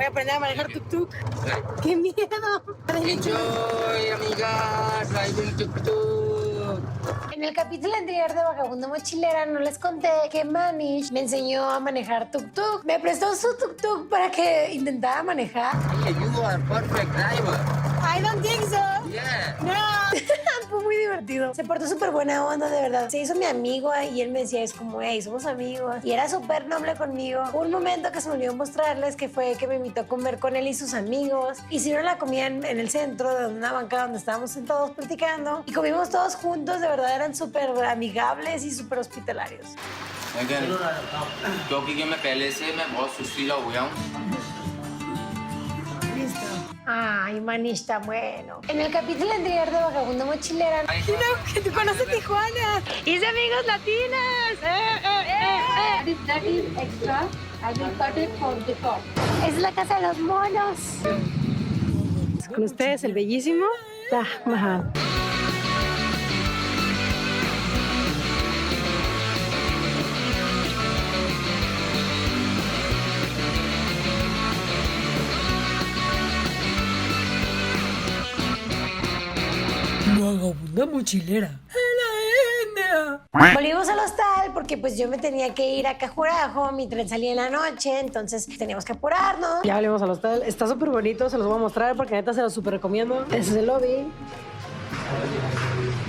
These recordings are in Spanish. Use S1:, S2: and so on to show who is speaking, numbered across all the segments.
S1: Voy a aprender a manejar tuk-tuk. ¡Qué miedo!
S2: Enjoy, amigas, driving tuk-tuk.
S1: En el capítulo anterior de Vagabundo Mochilera no les conté que Manish me enseñó a manejar tuk-tuk. Me prestó su tuk-tuk para que intentara manejar.
S2: Yeah, you are perfect driver.
S1: I don't think so.
S2: Yeah.
S1: No. Fue muy divertido. Se portó súper buena onda, de verdad. Se hizo mi amigo y él me decía, es como, hey, somos amigos. Y era súper noble conmigo. Hubo un momento que se me olvidó mostrarles que fue que me invitó a comer con él y sus amigos. Hicieron la comida en el centro de una banca donde estábamos sentados platicando. Y comimos todos juntos, de verdad eran súper amigables y súper hospitalarios.
S2: क्योंकि मैं पहले से मैं बहुत सुस्तीला हो गया हूँ.
S1: Listo. Ay, Manish está bueno. En el capítulo anterior de Vagabundo Mochilera... que tú conoces Tijuana. ¡Hice amigos latinas!
S3: That is extra. I will cut it for the top.
S1: Es la casa de los monos. Con ustedes el bellísimo Taj Mahal.
S4: Vagabunda mochilera.
S1: Volvimos al hostal porque pues yo me tenía que ir a Cajurajo, mi tren salía en la noche, entonces teníamos que apurarnos. Ya volvimos al hostal, está súper bonito, se los voy a mostrar porque neta se los súper recomiendo. Ese es el lobby.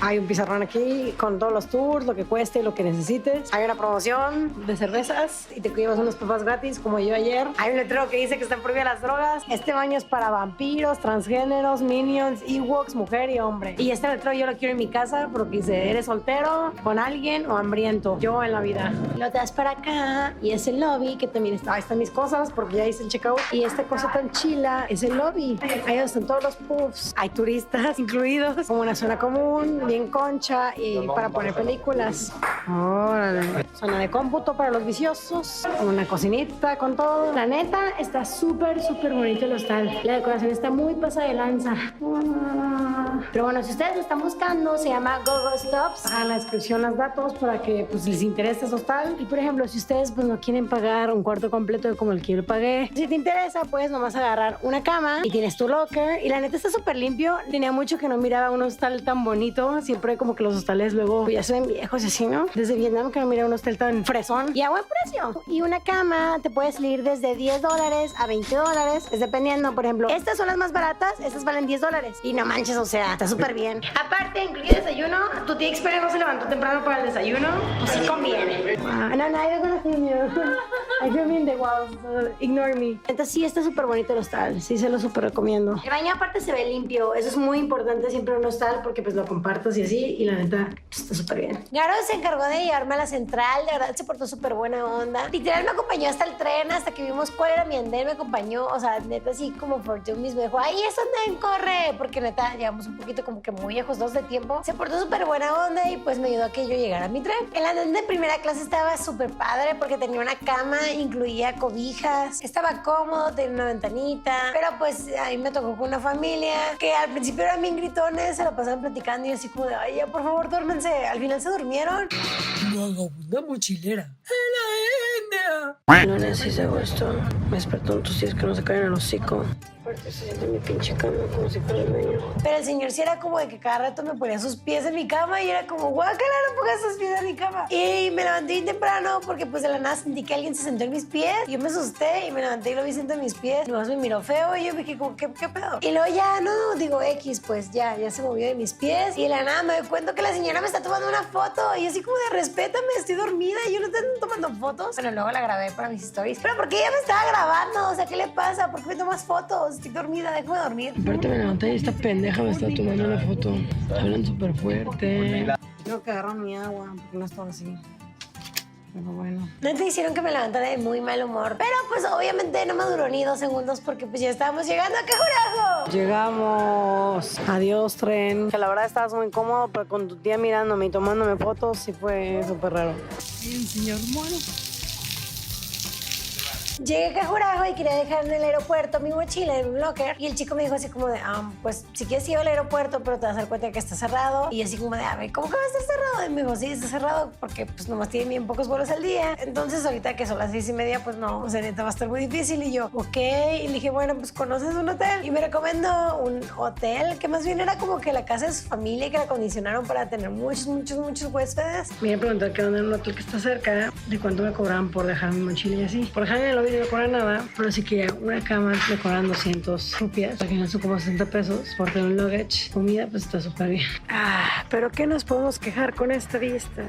S1: Hay un pizarrón aquí con todos los tours, lo que cueste y lo que necesites. Hay una promoción de cervezas y te llevas unas papas gratis como yo ayer. Hay un letrero que dice que están prohibidas las drogas. Este baño es para vampiros, transgéneros, minions, ewoks, mujer y hombre. Y este letrero yo lo quiero en mi casa porque dice, ¿eres soltero, con alguien o hambriento? Yo en la vida. Lo das para acá y es el lobby que también está. Ahí están mis cosas porque ya hice el checkout. Y esta cosa tan chila es el lobby. Ahí están todos los puffs. Hay turistas incluidos, como una zona común, bien concha y para poner películas. Órale. Zona de cómputo para los viciosos. Una cocinita con todo. La neta, está súper, súper bonito el hostal. La decoración está muy pasada de lanza. Pero bueno, si ustedes lo están buscando, se llama Go Stops. En la descripción los datos para que pues, les interese ese hostal. Y por ejemplo, si ustedes pues, no quieren pagar un cuarto completo como el que yo pagué, si te interesa, puedes nomás agarrar una cama y tienes tu locker. Y la neta está súper limpio. Tenía mucho que no miraba un hostal tan bonito. Siempre como que los hostales luego pues, ya se ven viejos y así, ¿no? Desde Vietnam que no miraba un hostal tan fresón y a buen precio. Y una cama te puede salir desde $10 a $20. Es dependiendo, por ejemplo, estas son las más baratas, estas valen $10. Y no manches, o sea, está súper bien. Aparte, incluye desayuno. Tu tía Xperia no se levantó temprano para el desayuno. Pues sí conviene. No, I don't gonna film you. I feel in the walls, so ignore me. Entonces sí, está súper bonito el hostal. Sí, se lo súper recomiendo. El baño aparte se ve limpio. Eso es muy importante siempre en un hostal porque pues lo compartes y así. Y la neta, está súper bien. Garo se encargó de llevarme a la central. De verdad, se portó súper buena onda. Literal, me acompañó hasta el tren, hasta que vimos cuál era mi andén. Me acompañó, o sea, neta, así como por dummies. Me dijo, ahí es andén, corre. Porque neta, llevamos un poquito como que muy ajustados de tiempo. Se portó súper buena onda y pues me ayudó a que yo llegara a mi tren. El andén de primera clase estaba súper padre porque tenía una cama, incluía cobijas. Estaba cómodo, tenía una ventanita. Pero pues a mí me tocó con una familia que al principio eran bien gritones, se la pasaban platicando y así como de, ay, ya, por favor, duérmense. Al final se durmieron.
S4: Vagabunda mochilera.
S1: No necesito agosto. Me despertó un tos que no se caen en el hocico. Porque se siente mi pinche cama como si fuera el baño. Pero el señor sí era como de que cada rato me ponía sus pies en mi cama y era como, guácala, no pongas sus pies en mi cama. Y me levanté bien temprano porque pues de la nada sentí que alguien se sentó en mis pies. Yo me asusté y me levanté y lo vi sentado en mis pies. Luego me miró feo y yo me dije como, ¿qué pedo? Y luego ya, no, digo X, pues ya se movió de mis pies. Y de la nada me doy cuenta que la señora me está tomando una foto. Y así como de, respétame, estoy dormida. Y yo no estoy tomando fotos. Bueno, luego la grabé para mis stories. Pero ¿por qué ella me estaba grabando? O sea, ¿qué le pasa? ¿Por qué me tomas fotos? Estoy dormida, déjame dormir.
S4: Aparte me levanté y esta pendeja me está tomando una foto. Hablan súper fuerte.
S1: Tengo que agarrar mi agua porque no estaba así. Pero bueno. No te hicieron que me levantara de muy mal humor. Pero pues obviamente no me duró ni 2 segundos porque pues ya estábamos llegando a Cajurajo. Llegamos. Adiós, tren. Que la verdad estabas muy incómodo, pero con tu tía mirándome y tomándome fotos sí fue súper raro.
S4: El señor mono.
S1: Llegué a Cajurajo y quería dejar en el aeropuerto mi mochila en un locker. Y el chico me dijo así como de, pues si quieres ir al aeropuerto, pero te vas a dar cuenta que está cerrado. Y así como de, a ver, ¿cómo que va a estar cerrado? Y me dijo, sí, está cerrado porque pues nomás tienen bien pocos vuelos al día. Entonces ahorita que son las 6:30, pues no, o sea, neta va a estar muy difícil. Y yo, ok. Y le dije, bueno, pues ¿conoces un hotel? Y me recomendó un hotel que más bien era como que la casa de su familia, que la acondicionaron para tener muchos huéspedes. Me preguntó que dónde era un hotel que está cerca, de cuánto me cobraban por dejar mi mochila y así. Por dejar en el lobby no me cobran nada, pero sí que una cama me cobran 200 rupias, que no son como 60 pesos por tener un luggage. Comida, pues está súper bien. Pero ¿qué nos podemos quejar con esta vista?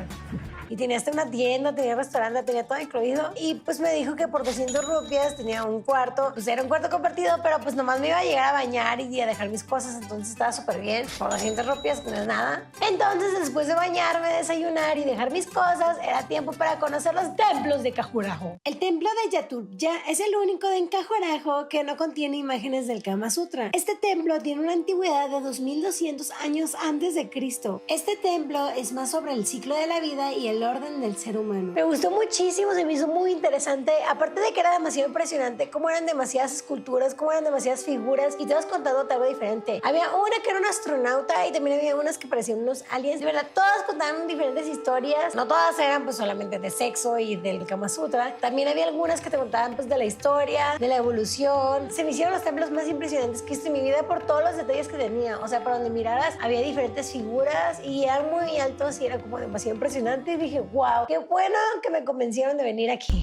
S1: Y tenía hasta una tienda, tenía restaurante, tenía todo incluido. Y pues me dijo que por 200 rupias tenía un cuarto. Pues era un cuarto compartido, pero pues nomás me iba a llegar a bañar y a dejar mis cosas. Entonces estaba súper bien. Por 200 rupias, que no es nada. Entonces, después de bañarme, desayunar y dejar mis cosas, era tiempo para conocer los templos de Cajurajo. El templo de Yatubya es el único en Cajurajo que no contiene imágenes del Kama Sutra. Este templo tiene una antigüedad de 2200 años antes de Cristo. Este templo es más sobre el ciclo de la vida y el orden del ser humano. Me gustó muchísimo, se me hizo muy interesante. Aparte de que era demasiado impresionante, cómo eran demasiadas esculturas, cómo eran demasiadas figuras y todas contando algo diferente. Había una que era un astronauta y también había unas que parecían unos aliens. De verdad, todas contaban diferentes historias. No todas eran pues solamente de sexo y del Kama Sutra. También había algunas que te contaban pues de la historia, de la evolución. Se me hicieron los templos más impresionantes que he visto en mi vida por todos los detalles que tenía. O sea, para donde miraras había diferentes figuras y eran muy altos y era como demasiado impresionante. Y dije, wow, qué bueno que me convencieron de venir aquí.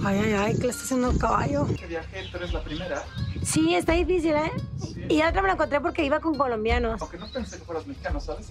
S1: Ay, ¿qué le está haciendo el caballo?
S5: ¿Qué viaje? ¿Tú eres la primera?
S1: Sí, está difícil, ¿eh?
S5: Sí.
S1: Y otra me la encontré porque iba con colombianos.
S5: Aunque no pensé que fueras mexicano, ¿sabes?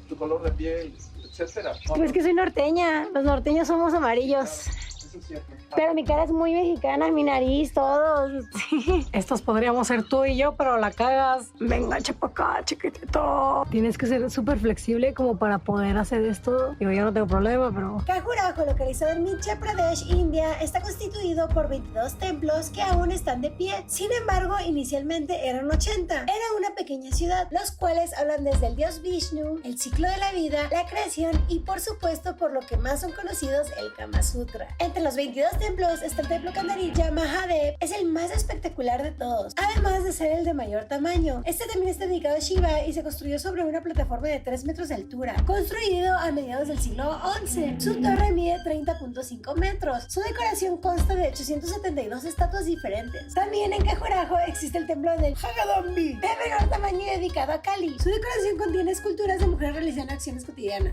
S5: Tu color de piel, etcétera.
S1: Es que soy norteña. Los norteños somos amarillos.
S5: Eso es cierto.
S1: Pero mi cara es muy mexicana, mi nariz, todo. Sí. Estos podríamos ser tú y yo, pero la cagas. Venga, chepa acá, chiquitito. Tienes que ser súper flexible como para poder hacer esto. Digo, yo no tengo problema, pero... Cajurajo, localizado en Madhya Pradesh, India, está constituido por 22 templos que aún están de pie. Sin embargo, inicialmente eran 80. Era una pequeña ciudad, los cuales hablan desde el dios Vishnu, el ciclo de la vida, la creación y, por supuesto, por lo que más son conocidos, el Kama Sutra. Entre los 22 templos está el templo Kandarija Mahadev, es el más espectacular de todos, además de ser el de mayor tamaño. Este también está dedicado a Shiva y se construyó sobre una plataforma de 3 metros de altura, construido a mediados del siglo XI. Su torre mide 30.5 metros. Su decoración consta de 872 estatuas diferentes. También en Cajurajo existe el templo del Jagadambi, de menor tamaño y dedicado a Kali. Su decoración contiene esculturas de mujeres realizando acciones cotidianas.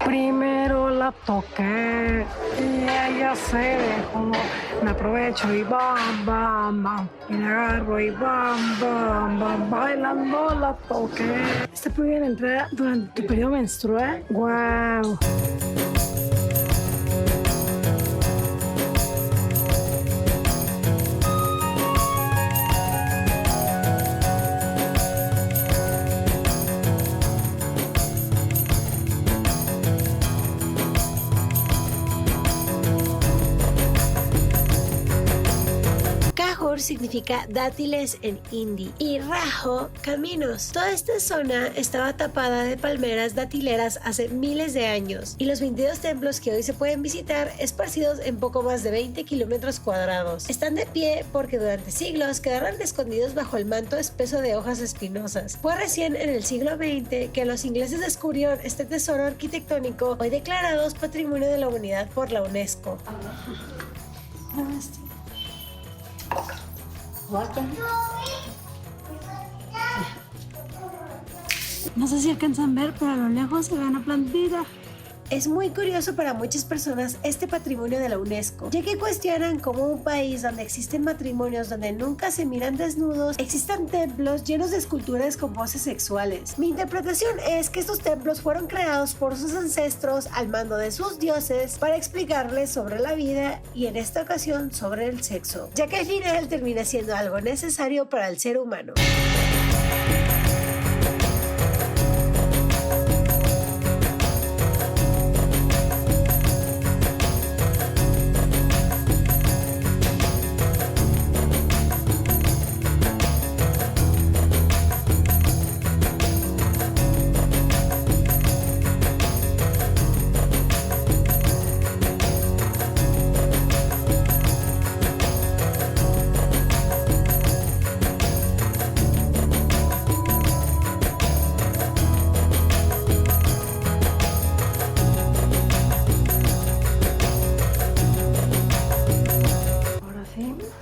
S1: Primero la toqué y ella se dejó. Me aprovecho y bam, bam, bam. Y la agarro y bam, bam, bam. Bailando la toqué. ¿Esta prohibida la entrada durante tu periodo menstrual? ¡Wow! Significa dátiles en hindi y rajo, caminos. Toda esta zona estaba tapada de palmeras datileras hace miles de años y los 22 templos que hoy se pueden visitar esparcidos en poco más de 20 kilómetros cuadrados. Están de pie porque durante siglos quedaron escondidos bajo el manto espeso de hojas espinosas. Fue recién en el siglo XX que los ingleses descubrieron este tesoro arquitectónico, hoy declarados Patrimonio de la Humanidad por la UNESCO. No sé si alcanzan a ver, pero a lo lejos se ve una plantita.
S6: Es muy curioso para muchas personas este patrimonio de la UNESCO, ya que cuestionan cómo un país donde existen matrimonios donde nunca se miran desnudos, existan templos llenos de esculturas con poses sexuales. Mi interpretación es que estos templos fueron creados por sus ancestros al mando de sus dioses para explicarles sobre la vida y en esta ocasión sobre el sexo, ya que al final termina siendo algo necesario para el ser humano.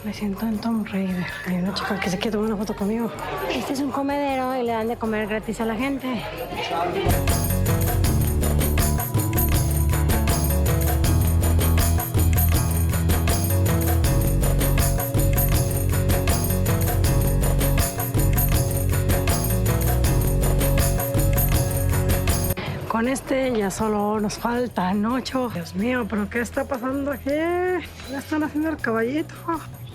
S1: Me siento en Tomb Raider. Hay una chica que se quiere tomar una foto conmigo. Este es un comedero y le dan de comer gratis a la gente. Con este ya solo nos faltan 8. Dios mío, ¿pero qué está pasando aquí? Ya están haciendo el caballito.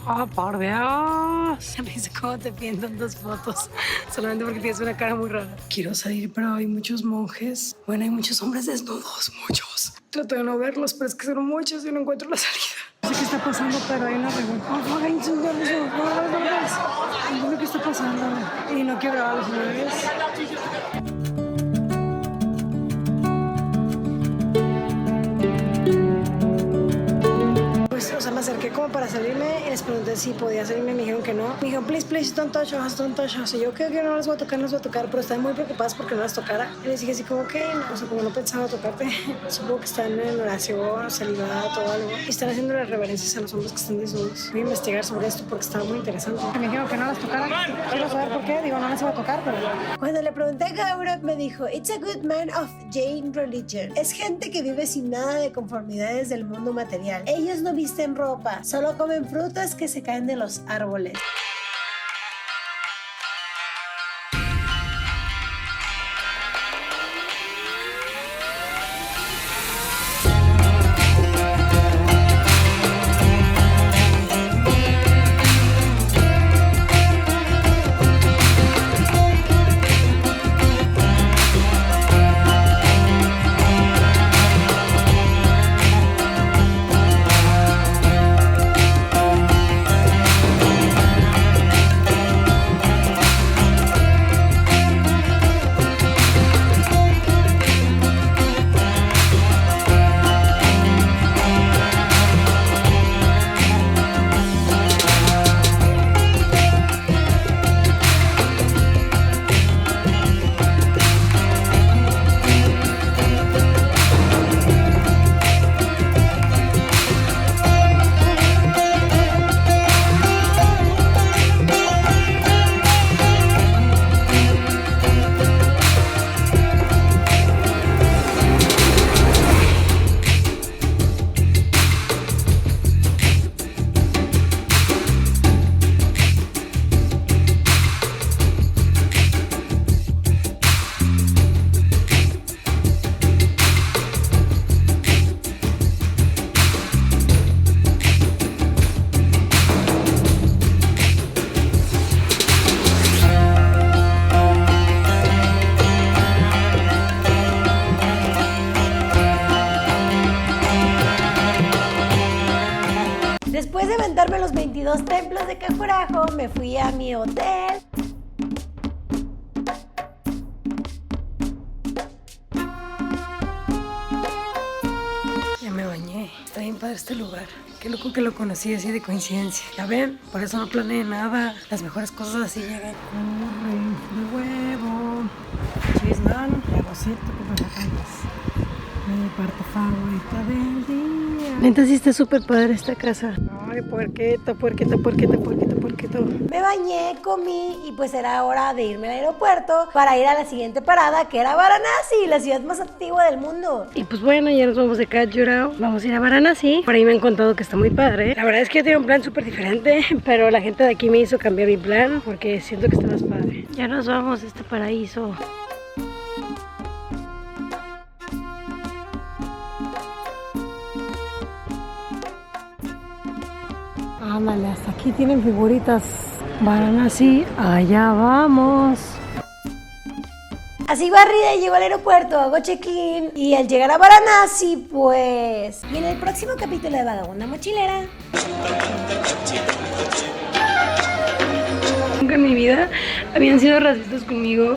S1: ¡Oh, por Dios! Me dice cómo te piden tantas fotos. Solamente porque tienes una cara muy rara. Quiero salir, pero hay muchos monjes. Bueno, hay muchos hombres desnudos, muchos. Trato de no verlos, pero es que son muchos y no encuentro la salida. No sé qué está pasando, pero hay una revuelta. ¡Oh, hay señores! No sé qué está pasando. Y no quiero grabar a los señores. O sea, me acerqué como para salirme y les pregunté si podía salirme. Me dijeron que no. Me dijeron, please, don't touch us, don't touch us. Y yo, que no les voy a tocar, no les voy a tocar. Pero estaban muy preocupadas porque no les tocara. Y les dije así como que, no, o sea, como no pensaba tocarte. Supongo que están en oración, celibato o algo. Y están haciendo las reverencias a los hombres que están desnudos. Voy a investigar sobre esto porque estaba muy interesante. Me dijeron que no les tocara. Quiero saber por qué. Digo, no les voy a tocar, pero...
S6: Cuando le pregunté a Gaurav me dijo, it's a good man of Jain religion. Es gente que vive sin nada de conformidades del mundo material. Ellos no visten ropa, solo comen frutas que se caen de los árboles. Después de aventarme los 22 templos de Khajuraho, me fui a mi hotel.
S1: Ya me bañé. Está bien padre este lugar. Qué loco que lo conocí así de coincidencia. Ya ven, por eso no planeé nada. Las mejores cosas así llegan. De huevo, chismán, huevocito, como sacamos. Mi parte favorita del día. Neta sí está súper padre esta casa. Ay, puerquito, puerquito, puerquito, puerquito, puerquito.
S6: Me bañé, comí y pues era hora de irme al aeropuerto para ir a la siguiente parada, que era Varanasi, la ciudad más antigua del mundo.
S1: Y pues bueno, ya nos vamos de Khajuraho, vamos a ir a Varanasi. Por ahí me han contado que está muy padre. La verdad es que yo tenía un plan súper diferente, pero la gente de aquí me hizo cambiar mi plan porque siento que está más padre. Ya nos vamos a este paraíso. Ándale, hasta aquí tienen figuritas. Varanasi, allá vamos.
S6: Así barrida, llego al aeropuerto, hago check-in y al llegar a Varanasi, pues... Y en el próximo capítulo de Vagabunda Mochilera...
S1: Nunca en mi vida habían sido racistas conmigo.